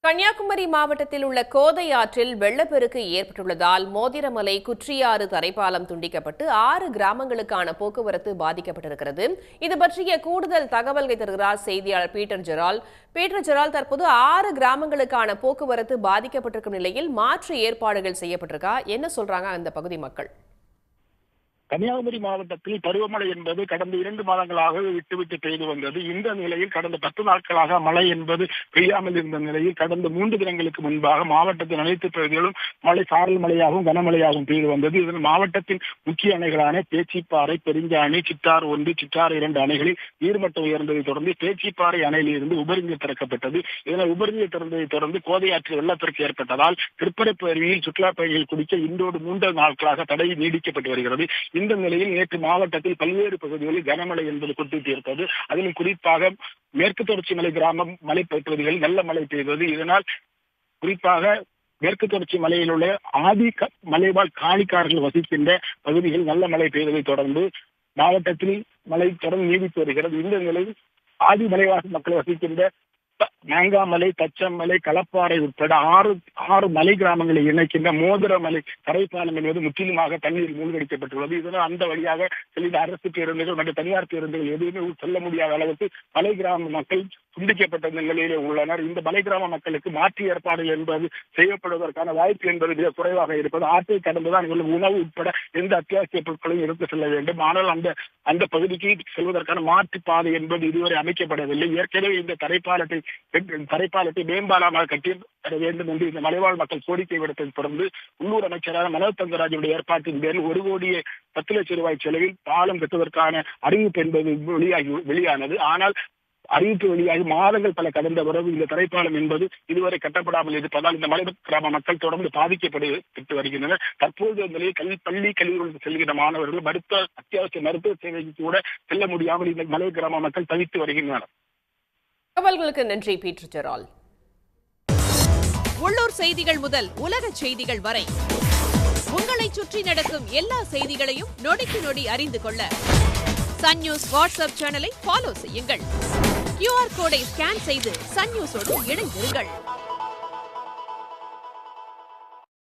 கன்னியாகுமரி மாவட்டத்தில் உள்ள கோதை ஆற்றில் வெள்ளப்பெருக்கு ஏற்பட்டுள்ளதால் மோதிரமலை குற்றியாறு தரைப்பாலம் துண்டிக்கப்பட்டு 6 கிராமங்களுக்கான போக்குவரத்து பாதிக்கப்பட்டிருக்கிறது. இது பற்றிய கூடுதல் தகவல்களை தருகிறார் செய்தியாளர் பீட்டர் ஜெரால். தற்போது 6 கிராமங்களுக்கான போக்குவரத்து பாதிக்கப்பட்டிருக்கும் நிலையில் மாற்று ஏற்பாடுகள் செய்யப்பட்டிருக்கா? என்ன சொல்றாங்க அந்த பகுதி மக்கள்? கன்னியாகுமரி மாவட்டத்தில் பருவமழை என்பது கடந்த 2 மாதங்களாக விட்டுவிட்டு பெய்து வந்தது. இந்த நிலையில் கடந்த 10 நாட்களாக மழை என்பது பெய்யாமல் இருந்த நிலையில் கடந்த 3 தினங்களுக்கு முன்பாக மாவட்டத்தின் அனைத்து பகுதிகளும் மழை சாரல் மழையாகவும் கனமழையாகவும் பெய்து வந்தது. இதனால் மாவட்டத்தின் முக்கிய அணைகளான பேச்சிப்பாறை, பெருஞ்சாணி, சிற்றாறு 1, சிற்றாறு 2 அணைகளில் நீர்மட்டம் உயர்ந்ததை தொடர்ந்து பேச்சிப்பாறை அணையில் இருந்து உபரிநீர் திறக்கப்பட்டது. இதனால் உபரிநீர் திறந்ததை தொடர்ந்து கோதையாற்றில் வெள்ளப்பெருக்கு ஏற்பட்டதால் திருப்பரப்பு அருவியில் சுற்றுலா பயணிகள் குடிக்க இன்றோடு 3 நாட்களாக தடை நீடிக்கப்பட்டு வருகிறது. இந்த நிலையில் நேற்று மாவட்டத்தில் பல்வேறு பகுதிகளில் கனமழை என்பது கொட்டித்தீர்த்தது. அதிலும் குறிப்பாக மேற்கு தொடர்ச்சி மலை கிராம மலைப்பகுதிகளில் நல்ல மழை பெய்தது. இதனால் குறிப்பாக மேற்கு தொடர்ச்சி மலையில் உள்ள ஆதி மலைவாழ் காணிக்காரர்கள் வசிக்கின்ற பகுதிகளில் நல்ல மழை பெய்ததை தொடர்ந்து மாவட்டத்தில் மழை தொடர்ந்து நீடித்து வருகிறது. இந்த நிலையில் ஆதி மலைவாழ் மக்கள் வசிக்கின்ற மேங்காமலை, தச்சமலை, களப்பாறை உட்பட 6 மலை கிராமங்களை இணைக்கின்ற மோதிரமலை தரைப்பாலம் என்பது முற்றிலுமாக தண்ணீர் மூழ்கடிக்கப்பட்டுள்ளது. இதனால் அந்த வழியாக செல்கிற அரசு பேருந்துகள் மற்றும் தனியார் பேருந்துகள் எதுவுமே செல்ல முடியாத அளவுக்கு மலை கிராம மக்கள் துண்டிக்கப்பட்ட நிலையிலே உள்ளனர். இந்த மலை கிராம மக்களுக்கு மாற்று ஏற்பாடுகள் என்பது செய்யப்படுவதற்கான வாய்ப்பு என்பது மிக குறைவாக இருப்பது. ஆற்றை கடந்துதான் உணவு உட்பட எந்த அத்தியாவசிய பொருட்களையும் எடுத்து செல்ல வேண்டும். ஆனால் அந்த பகுதிக்கு செல்வதற்கான மாற்று பாதை என்பது இதுவரை அமைக்கப்படவில்லை. ஏற்கனவே இந்த தரைப்பாலத்தை மேம்பாலமாக கட்டி தர வேண்டும் என்று இந்த மலைவாழ் மக்கள் கோரிக்கை விடுத்ததை தொடர்ந்து உள்ளூர் அமைச்சரான மனோஜ் தங்கராஜுடைய ஏற்பாட்டின் பேரில் 1,10,00,000 ரூபாய் செலவில் பாலம் கட்டுவதற்கான அறிவிப்பு என்பது வெளியானது. ஆனால் அறிவிப்பு வெளியாகி மாதங்கள் பல கடந்த பிறகு இந்த தரைப்பாலம் என்பது இதுவரை கட்டப்படாமல் இருப்பதால் இந்த மலை கிராம மக்கள் தொடர்ந்து பாதிக்கப்பட்டு வருகின்றனர். தற்போது நிலையில் பள்ளி கல்லூரிகளுக்கு செல்கிற மாணவர்கள் அத்தியாவசிய மருத்துவ சேவைக்கு கூட செல்ல முடியாமல் இந்த மலை கிராம மக்கள் தவித்து வருகின்றனர். தகவல்களுக்கு நன்றி பீட்டர் ஜெரால். உள்ளூர் செய்திகள் முதல் உலக செய்திகள் வரை உங்களை சுற்றி நடக்கும் எல்லா செய்திகளையும் நொடிக்கு நொடி அறிந்து கொள்ள சன் நியூஸ் வாட்ஸ்அப் சேனலை ஃபாலோ செய்யுங்கள். QR கோடை ஸ்கேன் செய்து சன் நியூஸோடு இணைந்திருங்கள்.